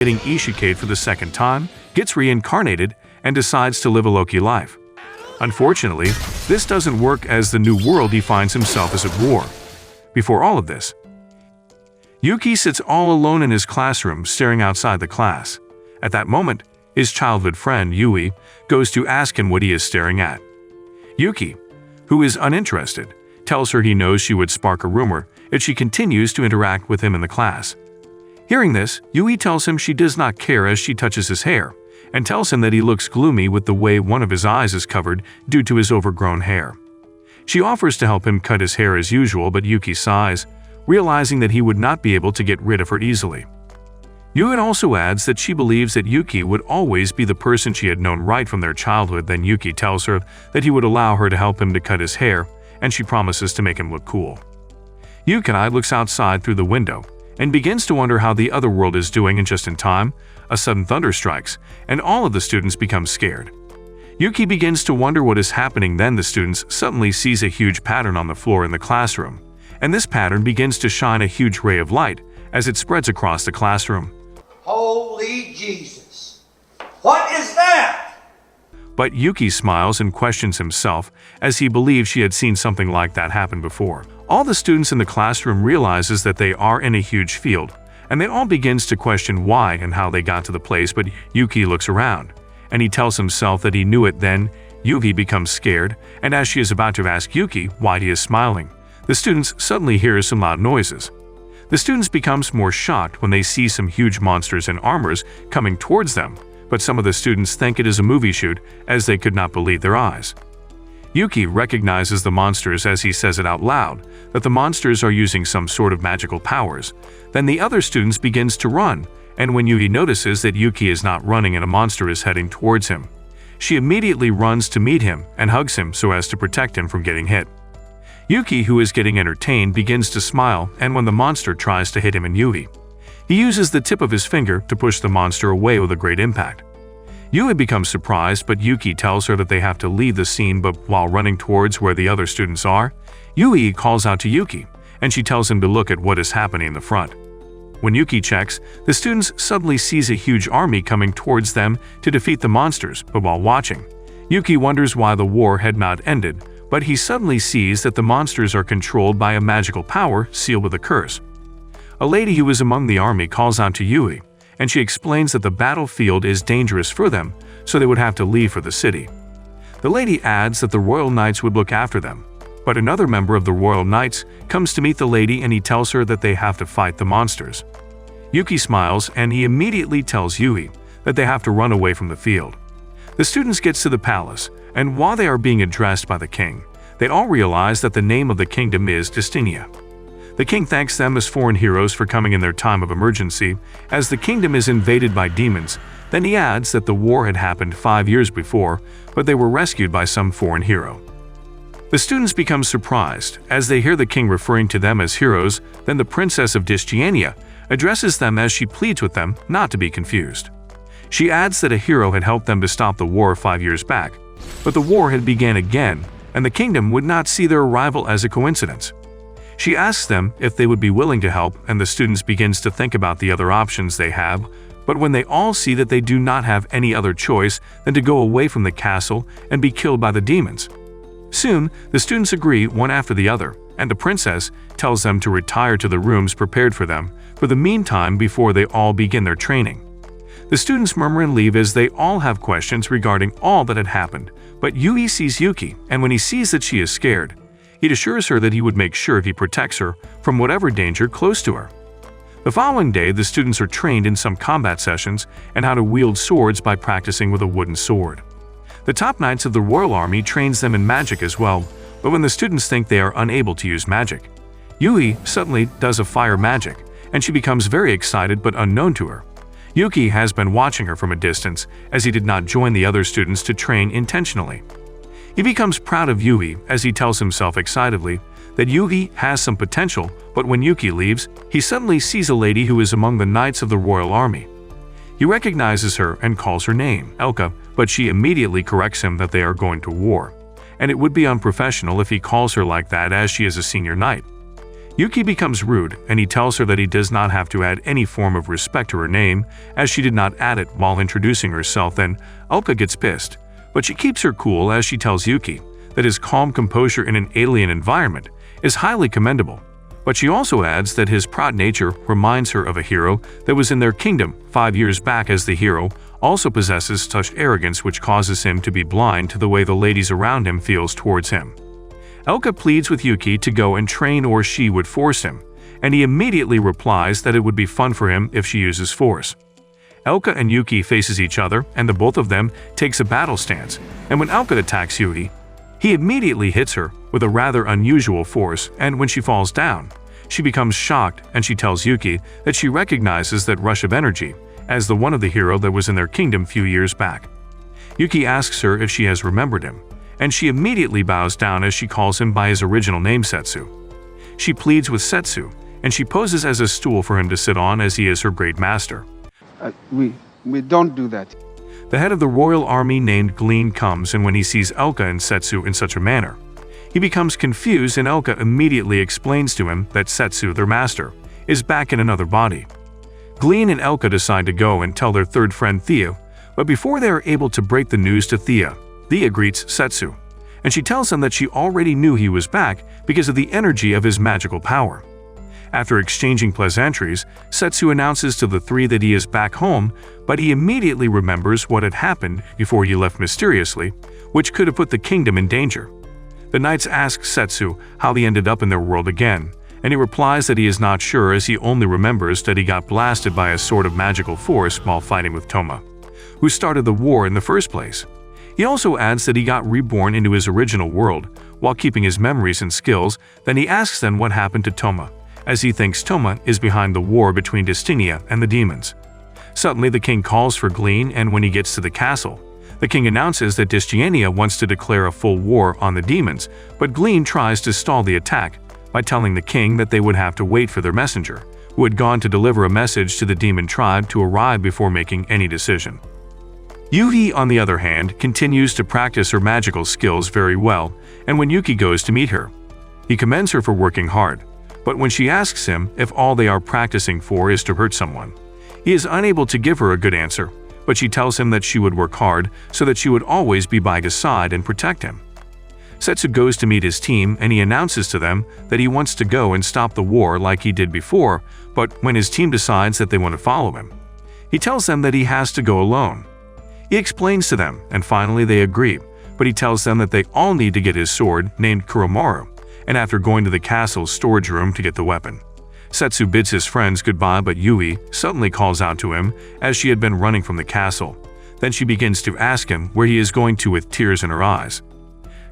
getting Isekai for the second time, gets reincarnated, and decides to live a low-key life. Unfortunately, this doesn't work as the new world he finds himself is at war. Before all of this, Yuki sits all alone in his classroom staring outside the class. At that moment, his childhood friend, Yui, goes to ask him what he is staring at. Yuki, who is uninterested, tells her he knows she would spark a rumor if she continues to interact with him in the class. Hearing this, Yui tells him she does not care as she touches his hair, and tells him that he looks gloomy with the way one of his eyes is covered due to his overgrown hair. She offers to help him cut his hair as usual, but Yuki sighs, realizing that he would not be able to get rid of her easily. Yui also adds that she believes that Yuki would always be the person she had known right from their childhood. Then Yuki tells her that he would allow her to help him to cut his hair, and she promises to make him look cool. Yuki looks outside through the window and begins to wonder how the other world is doing, and just in time, a sudden thunder strikes, and all of the students become scared. Yuki begins to wonder what is happening. Then the students suddenly sees a huge pattern on the floor in the classroom, and this pattern begins to shine a huge ray of light as it spreads across the classroom. Holy Jesus! What is that? But Yuki smiles and questions himself as he believes she had seen something like that happen before. All the students in the classroom realizes that they are in a huge field, and they all begins to question why and how they got to the place, but Yuki looks around, and he tells himself that he knew it. Then Yuki becomes scared, and as she is about to ask Yuki why he is smiling, the students suddenly hear some loud noises. The students becomes more shocked when they see some huge monsters in armors coming towards them, but some of the students think it is a movie shoot as they could not believe their eyes. Yuki recognizes the monsters as he says it out loud, that the monsters are using some sort of magical powers. Then the other students begins to run, and when Yuki notices that Yuki is not running and a monster is heading towards him, she immediately runs to meet him and hugs him so as to protect him from getting hit. Yuki, who is getting entertained, begins to smile, and when the monster tries to hit him and Yui, he uses the tip of his finger to push the monster away with a great impact. Yui becomes surprised, but Yuki tells her that they have to leave the scene, but while running towards where the other students are, Yui calls out to Yuki, and she tells him to look at what is happening in the front. When Yuki checks, the students suddenly sees a huge army coming towards them to defeat the monsters, but while watching, Yuki wonders why the war had not ended, but he suddenly sees that the monsters are controlled by a magical power sealed with a curse. A lady who is among the army calls out to Yui, and she explains that the battlefield is dangerous for them, so they would have to leave for the city. The lady adds that the Royal Knights would look after them, but another member of the Royal Knights comes to meet the lady and he tells her that they have to fight the monsters. Yuki smiles and he immediately tells Yui that they have to run away from the field. The students get to the palace, and while they are being addressed by the king, they all realize that the name of the kingdom is Destinia. The king thanks them as foreign heroes for coming in their time of emergency, as the kingdom is invaded by demons. Then he adds that the war had happened 5 years before, but they were rescued by some foreign hero. The students become surprised as they hear the king referring to them as heroes. Then the princess of Destinia addresses them as she pleads with them not to be confused. She adds that a hero had helped them to stop the war 5 years back, but the war had begun again, and the kingdom would not see their arrival as a coincidence. She asks them if they would be willing to help, and the students begins to think about the other options they have, but when they all see that they do not have any other choice than to go away from the castle and be killed by the demons. Soon, the students agree one after the other, and the princess tells them to retire to the rooms prepared for them for the meantime before they all begin their training. The students murmur and leave as they all have questions regarding all that had happened, but Yui sees Yuki, and when he sees that she is scared, he assures her that he would make sure he protects her from whatever danger close to her. The following day, the students are trained in some combat sessions and how to wield swords by practicing with a wooden sword. The top knights of the royal army trains them in magic as well, but when the students think they are unable to use magic, Yui suddenly does a fire magic, and she becomes very excited but unknown to her. Yuki has been watching her from a distance as he did not join the other students to train intentionally. He becomes proud of Yui as he tells himself excitedly that Yuki has some potential, but when Yuki leaves, he suddenly sees a lady who is among the knights of the royal army. He recognizes her and calls her name, Elka, but she immediately corrects him that they are going to war, and it would be unprofessional if he calls her like that as she is a senior knight. Yuki becomes rude, and he tells her that he does not have to add any form of respect to her name, as she did not add it while introducing herself. Then Elka gets pissed, but she keeps her cool as she tells Yuki that his calm composure in an alien environment is highly commendable. But she also adds that his proud nature reminds her of a hero that was in their kingdom 5 years back, as the hero also possesses such arrogance which causes him to be blind to the way the ladies around him feels towards him. Elka pleads with Yuki to go and train or she would force him, and he immediately replies that it would be fun for him if she uses force. Elka and Yuki faces each other, and the both of them takes a battle stance, and when Elka attacks Yuki, he immediately hits her with a rather unusual force, and when she falls down, she becomes shocked and she tells Yuki that she recognizes that rush of energy as the one of the hero that was in their kingdom few years back. Yuki asks her if she has remembered him, and she immediately bows down as she calls him by his original name, Setsu. She pleads with Setsu, and she poses as a stool for him to sit on as he is her great master. We don't do that. The head of the royal army named Glean comes, and when he sees Elka and Setsu in such a manner, he becomes confused, and Elka immediately explains to him that Setsu, their master, is back in another body. Glean and Elka decide to go and tell their third friend Thea, but before they are able to break the news to Thea greets Setsu, and she tells him that she already knew he was back because of the energy of his magical power. After exchanging pleasantries, Setsu announces to the three that he is back home, but he immediately remembers what had happened before he left mysteriously, which could have put the kingdom in danger. The knights ask Setsu how he ended up in their world again, and he replies that he is not sure, as he only remembers that he got blasted by a sort of magical force while fighting with Toma, who started the war in the first place. He also adds that he got reborn into his original world while keeping his memories and skills. Then he asks them what happened to Toma, as he thinks Toma is behind the war between Destinia and the demons. Suddenly the king calls for Glean, and when he gets to the castle, the king announces that Destinia wants to declare a full war on the demons, but Glean tries to stall the attack by telling the king that they would have to wait for their messenger, who had gone to deliver a message to the demon tribe, to arrive before making any decision. Yuki, on the other hand, continues to practice her magical skills very well, and when Yuki goes to meet her, he commends her for working hard, but when she asks him if all they are practicing for is to hurt someone, he is unable to give her a good answer, but she tells him that she would work hard so that she would always be by his side and protect him. Setsu goes to meet his team, and he announces to them that he wants to go and stop the war like he did before, but when his team decides that they want to follow him, he tells them that he has to go alone. He explains to them, and finally they agree, but he tells them that they all need to get his sword, named Kuromaru, and after going to the castle's storage room to get the weapon. Setsu bids his friends goodbye, but Yui suddenly calls out to him as she had been running from the castle. Then she begins to ask him where he is going to with tears in her eyes.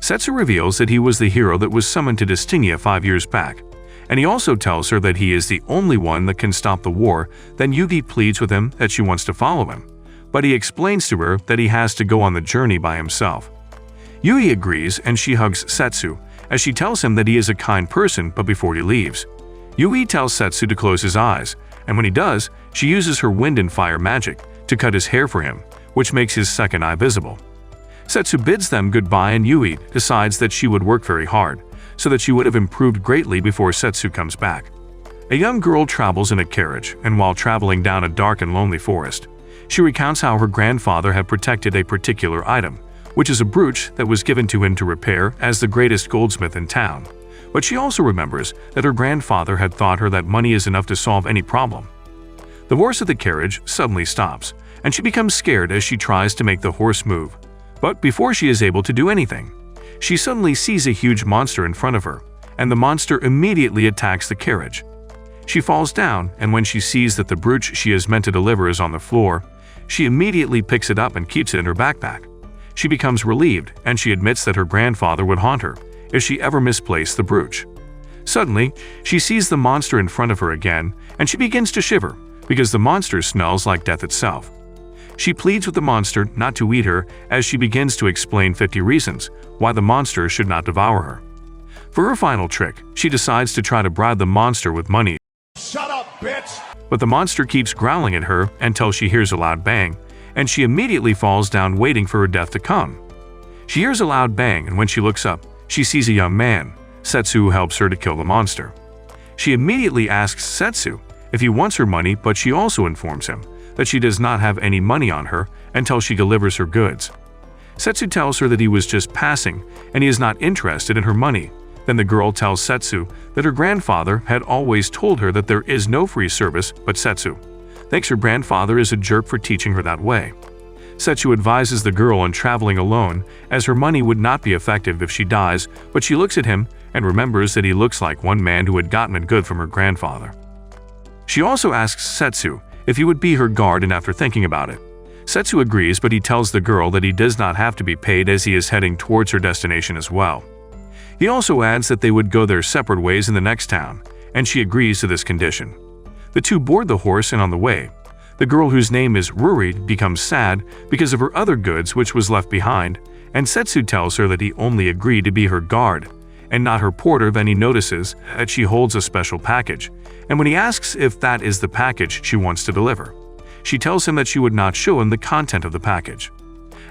Setsu reveals that he was the hero that was summoned to Destinia 5 years back, and he also tells her that he is the only one that can stop the war. Then Yugi pleads with him that she wants to follow him, but he explains to her that he has to go on the journey by himself. Yui agrees, and she hugs Setsu as she tells him that he is a kind person, but before he leaves, Yui tells Setsu to close his eyes, and when he does, she uses her wind and fire magic to cut his hair for him, which makes his second eye visible. Setsu bids them goodbye, and Yui decides that she would work very hard, so that she would have improved greatly before Setsu comes back. A young girl travels in a carriage, and while traveling down a dark and lonely forest, she recounts how her grandfather had protected a particular item, which is a brooch that was given to him to repair as the greatest goldsmith in town. But she also remembers that her grandfather had taught her that money is enough to solve any problem. The horse of the carriage suddenly stops, and she becomes scared as she tries to make the horse move. But before she is able to do anything, she suddenly sees a huge monster in front of her, and the monster immediately attacks the carriage. She falls down, and when she sees that the brooch she is meant to deliver is on the floor, she immediately picks it up and keeps it in her backpack. She becomes relieved, and she admits that her grandfather would haunt her if she ever misplaced the brooch. Suddenly, she sees the monster in front of her again, and she begins to shiver because the monster smells like death itself. She pleads with the monster not to eat her as she begins to explain 50 reasons why the monster should not devour her. For her final trick, she decides to try to bribe the monster with money. Shut up, bitch! But the monster keeps growling at her until she hears a loud bang, and she immediately falls down, waiting for her death to come. She hears a loud bang, and when she looks up, she sees a young man, Setsu, who helps her to kill the monster. She immediately asks Setsu if he wants her money, but she also informs him that she does not have any money on her until she delivers her goods. Setsu tells her that he was just passing and he is not interested in her money. Then the girl tells Setsu that her grandfather had always told her that there is no free service, but Setsu thinks her grandfather is a jerk for teaching her that way. Setsu advises the girl on traveling alone, as her money would not be effective if she dies, but she looks at him and remembers that he looks like one man who had gotten it good from her grandfather. She also asks Setsu if he would be her guard, and after thinking about it, Setsu agrees, but he tells the girl that he does not have to be paid as he is heading towards her destination as well. He also adds that they would go their separate ways in the next town, and she agrees to this condition. The two board the horse, and on the way, the girl, whose name is Ruri, becomes sad because of her other goods which was left behind, and Setsu tells her that he only agreed to be her guard and not her porter. Then he notices that she holds a special package, and when he asks if that is the package she wants to deliver, she tells him that she would not show him the content of the package.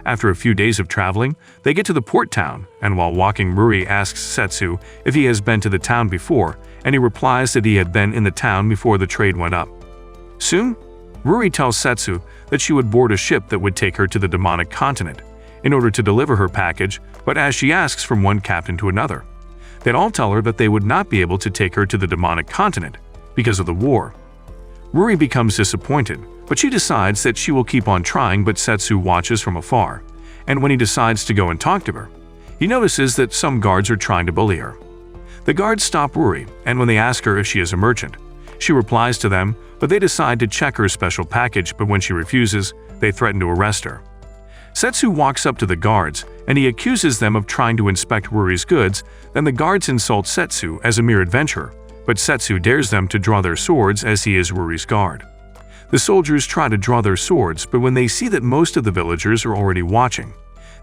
After a few days of traveling, they get to the port town, and while walking, Ruri asks Setsu if he has been to the town before, and he replies that he had been in the town before the trade went up. Soon, Ruri tells Setsu that she would board a ship that would take her to the demonic continent in order to deliver her package, but as she asks from one captain to another, they all tell her that they would not be able to take her to the demonic continent because of the war. Ruri becomes disappointed, but she decides that she will keep on trying, but Setsu watches from afar, and when he decides to go and talk to her, he notices that some guards are trying to bully her. The guards stop Ruri, and when they ask her if she is a merchant, she replies to them, but they decide to check her special package, but when she refuses, they threaten to arrest her. Setsu walks up to the guards, and he accuses them of trying to inspect Ruri's goods. Then the guards insult Setsu as a mere adventurer, but Setsu dares them to draw their swords as he is Ruri's guard. The soldiers try to draw their swords, but when they see that most of the villagers are already watching,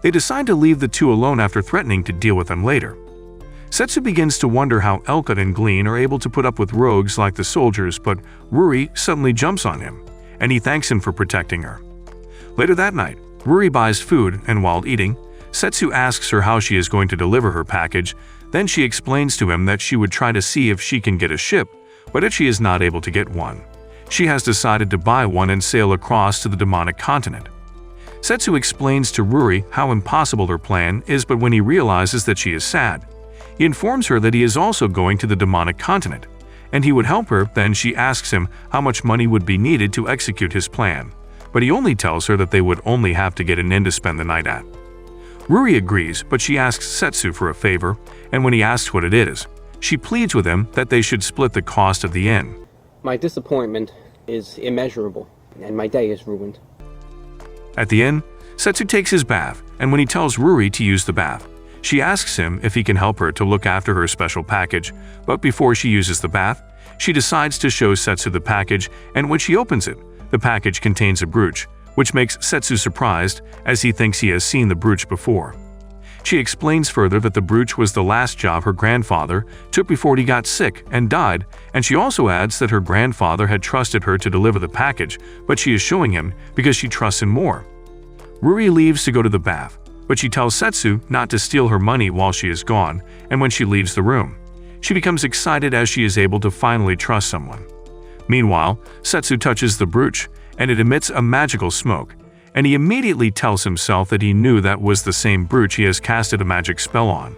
they decide to leave the two alone after threatening to deal with them later. Setsu begins to wonder how Elkut and Glean are able to put up with rogues like the soldiers, but Ruri suddenly jumps on him, and he thanks him for protecting her. Later that night, Ruri buys food, and while eating, Setsu asks her how she is going to deliver her package. Then she explains to him that she would try to see if she can get a ship, but if she is not able to get one, she has decided to buy one and sail across to the demonic continent. Setsu explains to Ruri how impossible her plan is, but when he realizes that she is sad, he informs her that he is also going to the demonic continent, and he would help her. Then she asks him how much money would be needed to execute his plan, but he only tells her that they would only have to get an inn to spend the night at. Ruri agrees, but she asks Setsu for a favor, and when he asks what it is, she pleads with him that they should split the cost of the inn. My disappointment is immeasurable, and my day is ruined. At the inn, Setsu takes his bath, and when he tells Ruri to use the bath, she asks him if he can help her to look after her special package, but before she uses the bath, she decides to show Setsu the package, and when she opens it, the package contains a brooch, which makes Setsu surprised as he thinks he has seen the brooch before. She explains further that the brooch was the last job her grandfather took before he got sick and died, and she also adds that her grandfather had trusted her to deliver the package, but she is showing him because she trusts him more. Ruri leaves to go to the bath, but she tells Setsu not to steal her money while she is gone, and when she leaves the room, she becomes excited as she is able to finally trust someone. Meanwhile, Setsu touches the brooch, and it emits a magical smoke, and he immediately tells himself that he knew that was the same brooch he has casted a magic spell on.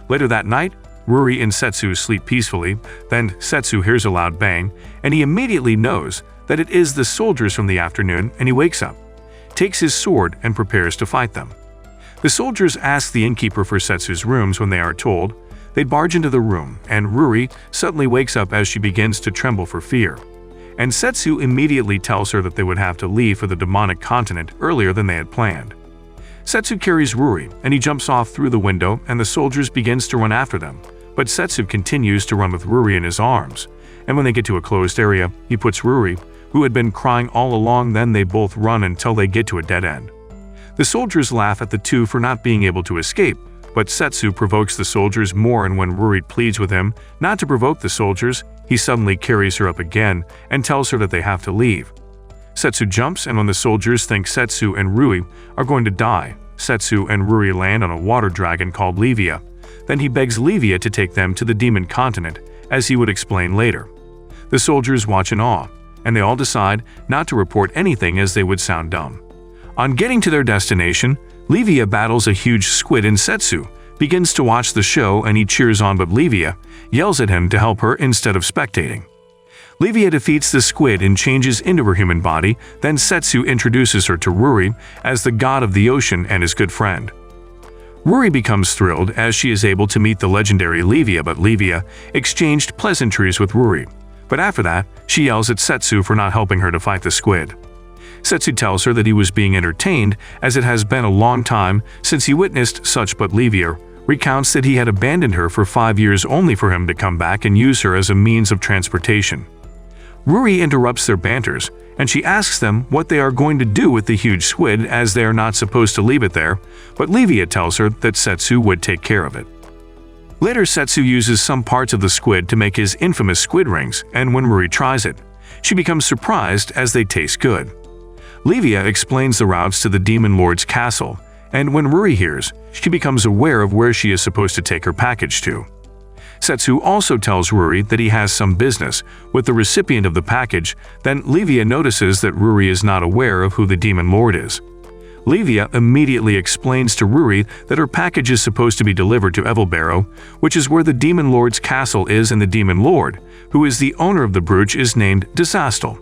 Later that night, Ruri and Setsu sleep peacefully. Then Setsu hears a loud bang, and he immediately knows that it is the soldiers from the afternoon, and he wakes up, takes his sword, and prepares to fight them. The soldiers ask the innkeeper for Setsu's rooms. When they are told, they barge into the room, and Ruri suddenly wakes up as she begins to tremble for fear. And Setsu immediately tells her that they would have to leave for the demonic continent earlier than they had planned. Setsu carries Ruri, and he jumps off through the window, and the soldiers begins to run after them, but Setsu continues to run with Ruri in his arms, and when they get to a closed area, he puts Ruri, who had been crying all along. Then they both run until they get to a dead end. The soldiers laugh at the two for not being able to escape, but Setsu provokes the soldiers more, and when Ruri pleads with him not to provoke the soldiers, he suddenly carries her up again and tells her that they have to leave. Setsu jumps, and when the soldiers think Setsu and Ruri are going to die, Setsu and Ruri land on a water dragon called Levia. Then he begs Levia to take them to the demon continent, as he would explain later. The soldiers watch in awe, and they all decide not to report anything as they would sound dumb. On getting to their destination, Livia battles a huge squid and Setsu begins to watch the show and he cheers on, but Livia yells at him to help her instead of spectating. Livia defeats the squid and changes into her human body, then Setsu introduces her to Ruri as the god of the ocean and his good friend. Ruri becomes thrilled as she is able to meet the legendary Livia, but Livia exchanged pleasantries with Ruri. But after that, she yells at Setsu for not helping her to fight the squid. Setsu tells her that he was being entertained as it has been a long time since he witnessed such, but Livia recounts that he had abandoned her for 5 years only for him to come back and use her as a means of transportation. Ruri interrupts their banters, and she asks them what they are going to do with the huge squid as they are not supposed to leave it there, but Livia tells her that Setsu would take care of it. Later, Setsu uses some parts of the squid to make his infamous squid rings, and when Ruri tries it, she becomes surprised as they taste good. Livia explains the routes to the Demon Lord's castle, and when Ruri hears, she becomes aware of where she is supposed to take her package to. Setsu also tells Ruri that he has some business with the recipient of the package, then Livia notices that Ruri is not aware of who the Demon Lord is. Livia immediately explains to Ruri that her package is supposed to be delivered to Evilbarrow, which is where the Demon Lord's castle is, and the Demon Lord, who is the owner of the brooch, is named Disastal.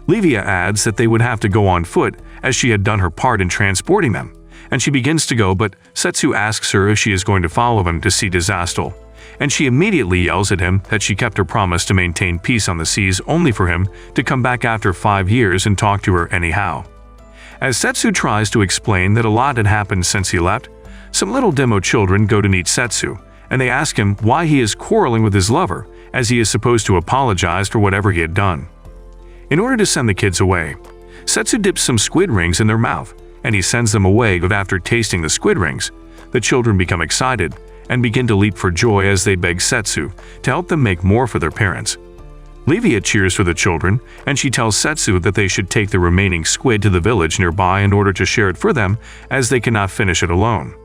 Livia adds that they would have to go on foot as she had done her part in transporting them, and she begins to go, but Setsu asks her if she is going to follow him to see Disastal, and she immediately yells at him that she kept her promise to maintain peace on the seas only for him to come back after 5 years and talk to her anyhow. As Setsu tries to explain that a lot had happened since he left, some little demo children go to meet Setsu, and they ask him why he is quarreling with his lover, as he is supposed to apologize for whatever he had done. In order to send the kids away, Setsu dips some squid rings in their mouth, and he sends them away, but after tasting the squid rings, the children become excited and begin to leap for joy as they beg Setsu to help them make more for their parents. Livia cheers for the children, and she tells Setsu that they should take the remaining squid to the village nearby in order to share it for them, as they cannot finish it alone.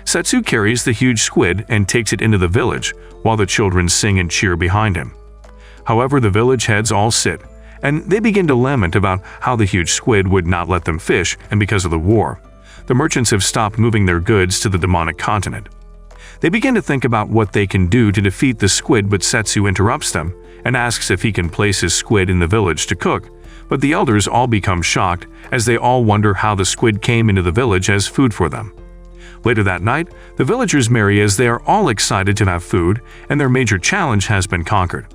Setsu carries the huge squid and takes it into the village, while the children sing and cheer behind him. However, the village heads all sit, and they begin to lament about how the huge squid would not let them fish, and because of the war, the merchants have stopped moving their goods to the demonic continent. They begin to think about what they can do to defeat the squid, but Setsu interrupts them and asks if he can place his squid in the village to cook, but the elders all become shocked as they all wonder how the squid came into the village as food for them. Later that night, the villagers marry as they are all excited to have food, and their major challenge has been conquered.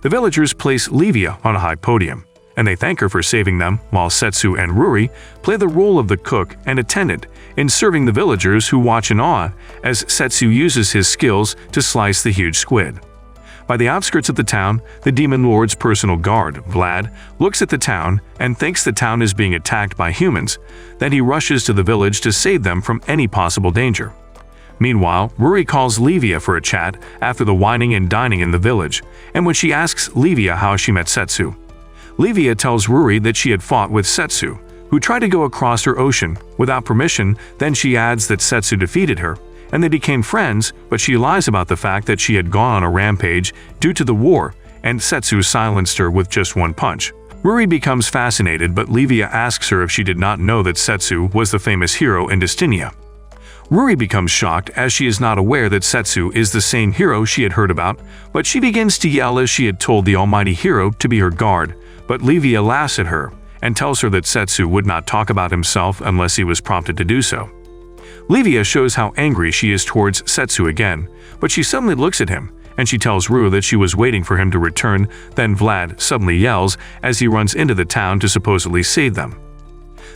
The villagers place Livia on a high podium, and they thank her for saving them, while Setsu and Ruri play the role of the cook and attendant in serving the villagers, who watch in awe as Setsu uses his skills to slice the huge squid. By the outskirts of the town, the Demon Lord's personal guard, Vlad, looks at the town and thinks the town is being attacked by humans. Then he rushes to the village to save them from any possible danger. Meanwhile, Ruri calls Livia for a chat after the whining and dining in the village, and when she asks Livia how she met Setsu, Livia tells Ruri that she had fought with Setsu, who tried to go across her ocean without permission. Then she adds that Setsu defeated her, and they became friends, but she lies about the fact that she had gone on a rampage due to the war, and Setsu silenced her with just one punch. Ruri becomes fascinated, but Livia asks her if she did not know that Setsu was the famous hero in Destinia. Ruri becomes shocked as she is not aware that Setsu is the same hero she had heard about, but she begins to yell as she had told the almighty hero to be her guard, but Livia laughs at her and tells her that Setsu would not talk about himself unless he was prompted to do so. Livia shows how angry she is towards Setsu again, but she suddenly looks at him, and she tells Ruri that she was waiting for him to return. Then Vlad suddenly yells as he runs into the town to supposedly save them.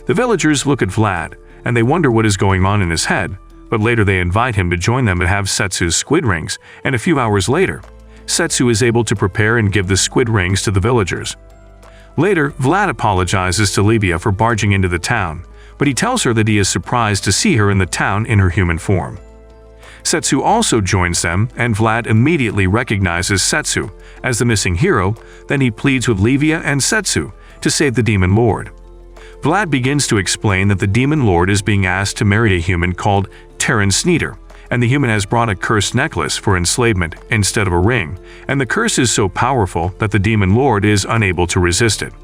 The villagers look at Vlad, and they wonder what is going on in his head, but later they invite him to join them and have Setsu's squid rings, and a few hours later, Setsu is able to prepare and give the squid rings to the villagers. Later, Vlad apologizes to Livia for barging into the town, but he tells her that he is surprised to see her in the town in her human form. Setsu also joins them, and Vlad immediately recognizes Setsu as the missing hero. Then he pleads with Livia and Setsu to save the Demon Lord. Vlad begins to explain that the Demon Lord is being asked to marry a human called Terran Sneeder, and the human has brought a cursed necklace for enslavement instead of a ring, and the curse is so powerful that the demon lord is unable to resist it.